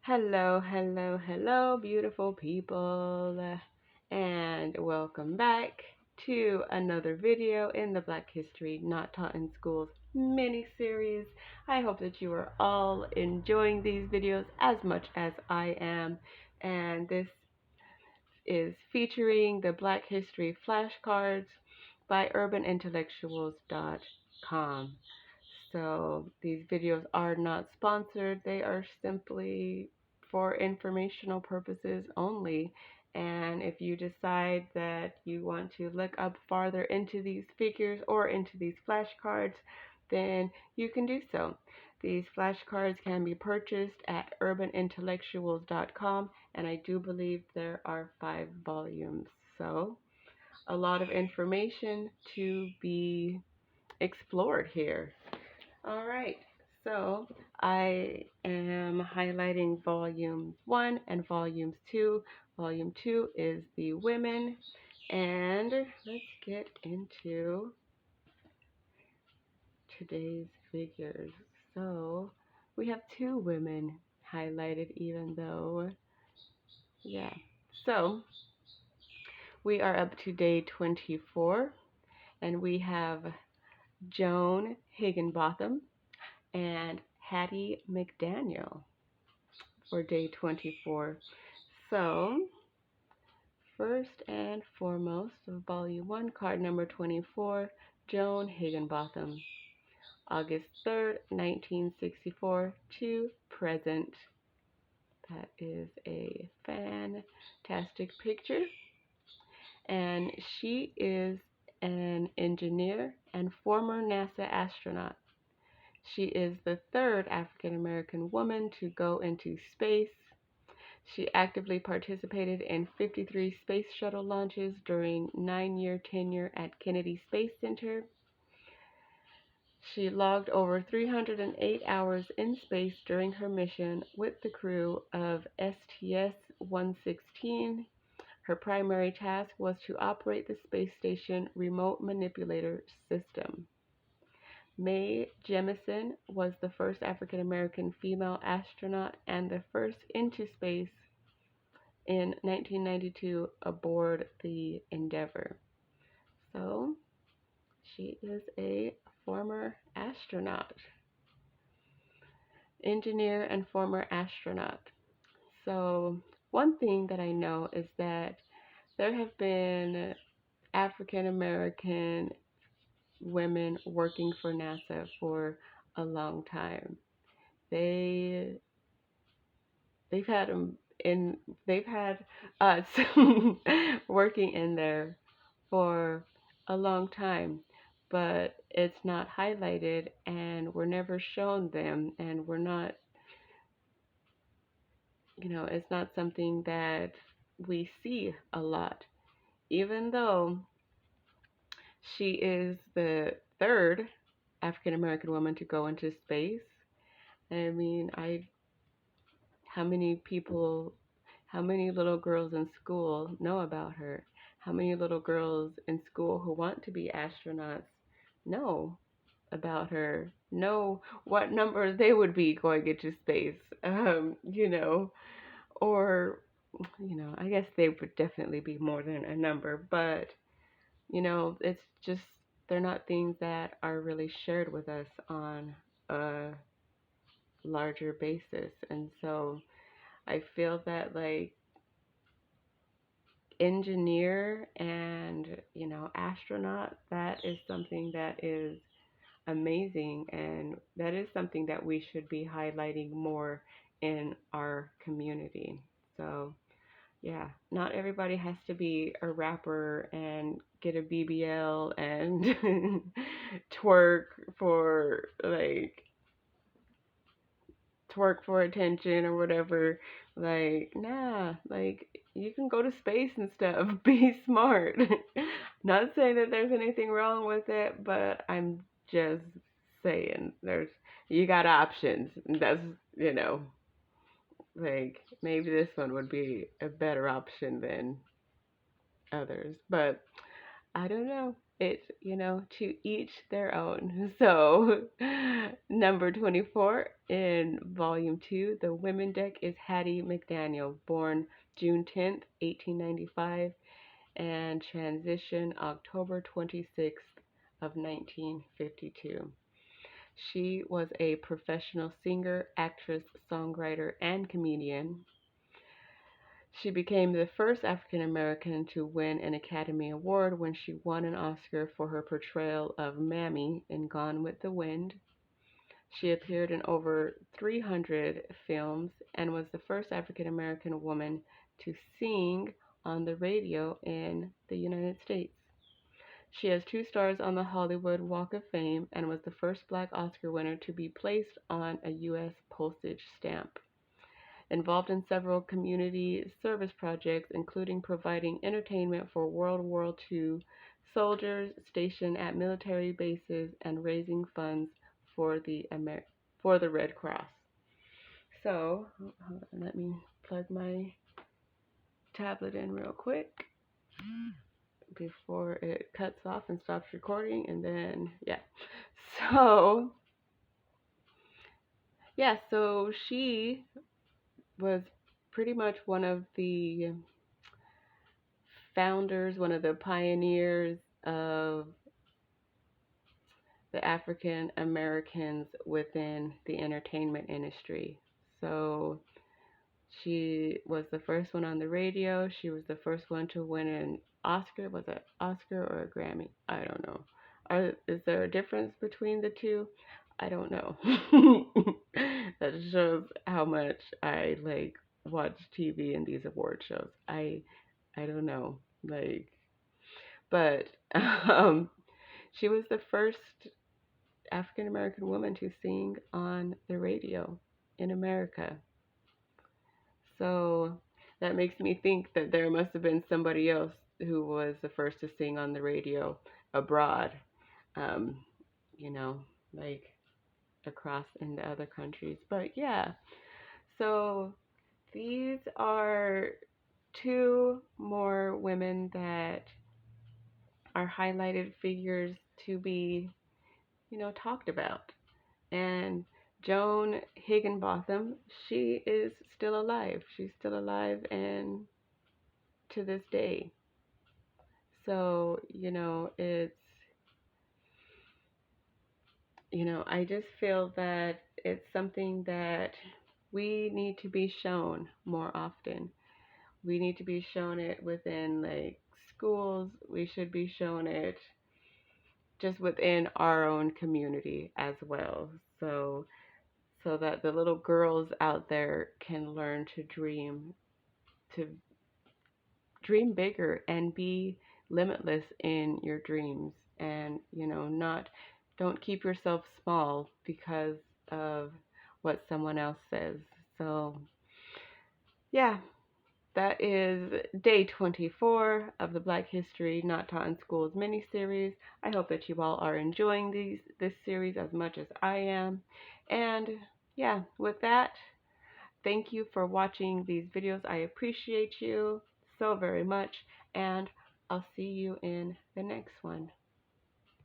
Hello, hello, hello, beautiful people, and welcome back to another video in the Black History Not Taught in Schools mini series. I hope that you are all enjoying these videos as much as I am, and this is featuring the Black History flashcards by urbanintellectuals.com. So these videos are not sponsored. They are simply for informational purposes only. And if you decide that you want to look up farther into these figures or into these flashcards, then you can do so. These flashcards can be purchased at urbanintellectuals.com, and I do believe there are 5 volumes. So a lot of information to be explored here. All right, so I am highlighting volume 1 and volumes 2. Volume 2 is the women, and let's get into today's figures. So we have 2 women highlighted, even though, yeah. So we are up to day 24, and we have Joan Higginbotham and Hattie McDaniel for day 24. So, first and foremost, volume 1, card number 24, Joan Higginbotham, August 3rd, 1964 to present. That is a fantastic picture. And she is an engineer and former NASA astronaut. She is the third African American woman to go into space. She actively participated in 53 space shuttle launches during 9-year tenure at Kennedy Space Center. She logged over 308 hours in space during her mission with the crew of STS-116. Her primary task was to operate the space station remote manipulator system. Mae Jemison was the first African American female astronaut and the first into space in 1992 aboard the Endeavour. So she is a former astronaut, engineer and former astronaut. So one thing that I know is that there have been African American women working for NASA for a long time. They they've had them in they've had us working in there for a long time, but it's not highlighted and we're never shown them, and we're not, it's not something that we see a lot, even though she is the third African American woman to go into space. I mean, how many people, how many little girls in school know about her? How many little girls in school who want to be astronauts know about her? Know what number they would be going into space? Or, I guess they would definitely be more than a number, but, it's just, they're not things that are really shared with us on a larger basis. And so I feel that, like, engineer and, astronaut, that is something that is amazing, and that is something that we should be highlighting more in our community. So, yeah, not everybody has to be a rapper and get a BBL and twerk for, like, twerk for attention or whatever. Like, nah, like, you can go to space and stuff. Be smart. Not saying that there's anything wrong with it, but I'm just saying you got options. That's, like, maybe this one would be a better option than others. But I don't know. it's, to each their own. So, number 24 in volume 2, the women deck is Hattie McDaniel, born June 10th, 1895, and transition October 26th of 1952. She was a professional singer, actress, songwriter, and comedian. She became the first African American to win an Academy Award when she won an Oscar for her portrayal of Mammy in Gone with the Wind. She appeared in over 300 films and was the first African American woman to sing on the radio in the United States. She has 2 stars on the Hollywood Walk of Fame and was the first black Oscar winner to be placed on a U.S. postage stamp. Involved in several community service projects, including providing entertainment for World War II soldiers stationed at military bases and raising funds for the Red Cross. So, hold on, let me plug my tablet in real quick before it cuts off and stops recording, and then So, so she was pretty much one of the founders, one of the pioneers of the African Americans within the entertainment industry. So she was the first one on the radio. She was the first one to win an Oscar. Was it Oscar or a Grammy? I don't know. Is there a difference between the two? I don't know. That shows how much I watch TV and these award shows. I don't know. But she was the first African American woman to sing on the radio in America. So that makes me think that there must have been somebody else who was the first to sing on the radio abroad, um, like across in the other countries. But yeah, so these are 2 more women that are highlighted figures to be, talked about. And Joan Higginbotham, she is still alive. She's still alive and to this day. So, it's, I just feel that it's something that we need to be shown more often. We need to be shown it within schools. We should be shown it just within our own community as well. So that the little girls out there can learn to dream bigger and be limitless in your dreams, and don't keep yourself small because of what someone else says. So yeah, that is day 24 of the Black History Not Taught in Schools mini-series. I hope that you all are enjoying this series as much as I am. And yeah, with that, thank you for watching these videos. I appreciate you so very much, and I'll see you in the next one.